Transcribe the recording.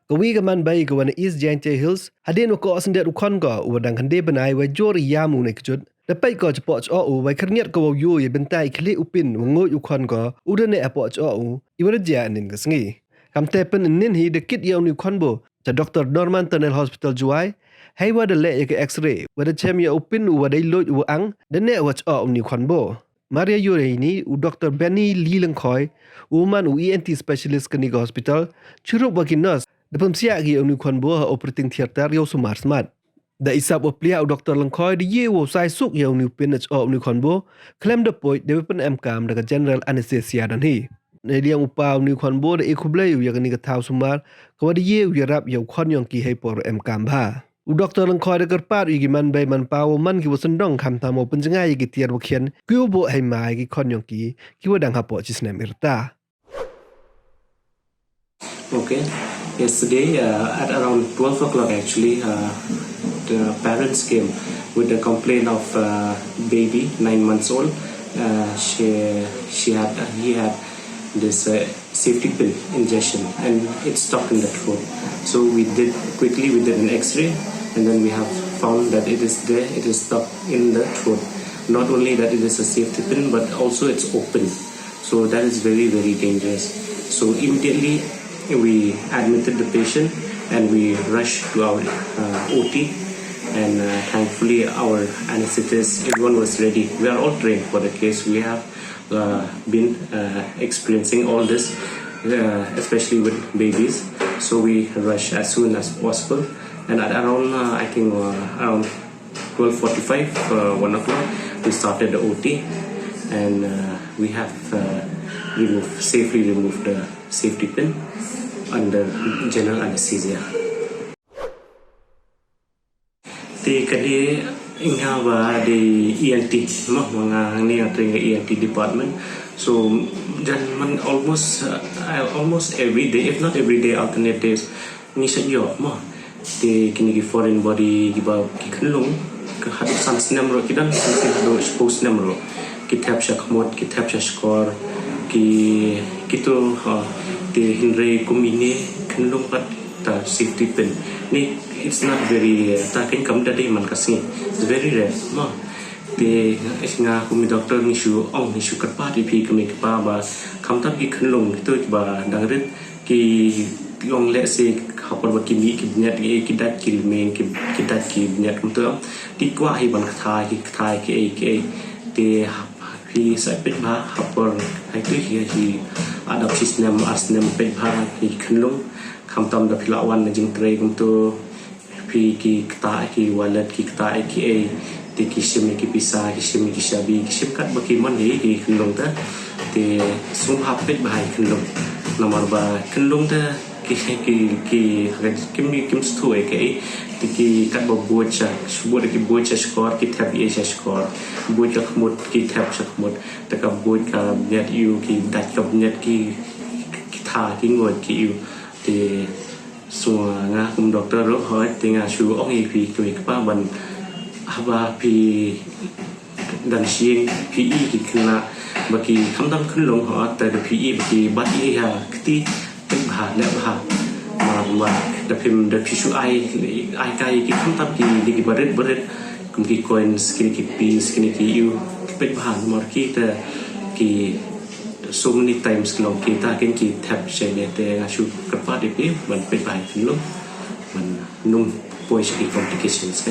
Kawi gaman bai gawan East Giant Hills, hadin wako asendet ukon ko uwadang hande benai wa jori yamu ne kejut. Dapat ko cepat o wa kerniat ko yu ye bentai kli upin Ngooid ukon ko udane apot o iwaraja nin kesngi. Kam tepen nin hi dekit ya uni ukon bo ta Dr. Norman Tunnel Hospital Juai. Hai wa de le ke x-ray wa de chem ya upin wa de loj wa ang de ne wa o uni ukon bo. Maria yure ini u Dr. Benny Lee Lengkoi uman u ENT specialist ke Niga Hospital curup bagi nurse Depem siap gi uni kon bo operating theater yo sumar smat. Da isap oplia u Dr. Lengkoi di ye wo sai suk yo uni pinach o uni kon bo klem de point de pen MKM da general anesthesia dan hi. Ne dia upa uni kon bo de ikuble yu ya ni ka thau sumar ko di ye yu rap yo kon yong ki he por MKM ba. U Dr. Lengkoi de kerpat yu gi man bai man pau man ki wo sendong kam tamo penjengai gi tiar wo kien ki bo hai mai gi kon yong ki wo dang ha po chisnem Wyrta. Okay. Yesterday at around 12 o'clock actually, the parents came with a complaint of baby 9 months old. He had this safety pin injection and it's stuck in the throat. So we did an X-ray and then we have found that it is there, it is stuck in the throat. Not only that it is a safety pin, but also it's open. So that is very, very dangerous. So immediately we admitted the patient and we rushed to our OT, and thankfully our anesthetist, everyone was ready. We are all trained for the case. We have been experiencing all this, especially with babies. So we rushed as soon as possible, and at around around 12:45, 1 o'clock, we started the OT, and we have safely removed the safety pin under general anesthesia. Di kadi inga ba di ENT mah mga ni ating ENT department. So dan man almost every day, if not every day, alternate days ni sayo mah di kini foreign body giba kiklung ke hadu sansnam ro kidan sansin do post nam ro kitap shakmot kitap shakor ki kito the Henry Kumine Kendung Pat safety pin. Ni it's not very taking come that day man kasi. It's very rare. Ma the nga kumi doctor ni shu ong ni shu kerpa di pi kami kepa ba kam tap ki kendung itu ba dangrit ki long let say kapal ba kimi ki nyat ki kidat ki main ki kidat ki nyat untuk di kwa hi ban thai ki the pi sai pin ba kapal hai tu hi ada sistem asnem pebha ki khnlung khamtam da philawan jing trei kumtu pi ki kta ki wallet ki kta ki a ti ki sim ki pisa ki sim ki shabi ki sim kat baki man hi ki khnlung ta te sum ha pebha khnlung nomor ba khnlung ta ki kim stu ki ti ki kat bo bocha shubod ki bocha skor ki thap ye skor boch ka khmut ki thap shakmut ta ka boch ka net yu ki dat ka net ki tha ki ngod ki yu ti so nga kum doctor ro hoi ti nga shu ong i pi ki pa ban aba pi dan shin pi i ki khna ba ki khamdam khunlong ho ta de pi i ki ba i ha ti ha le ha ma da pim da pishu ai kai ki khamtam ki baret kum ki coins ki piece ki yu pe bhan mor ki ta ki so many times long ki ta ken ki tap shene te nga shu ka pa de pi ban pe bai lo man num pois ki complications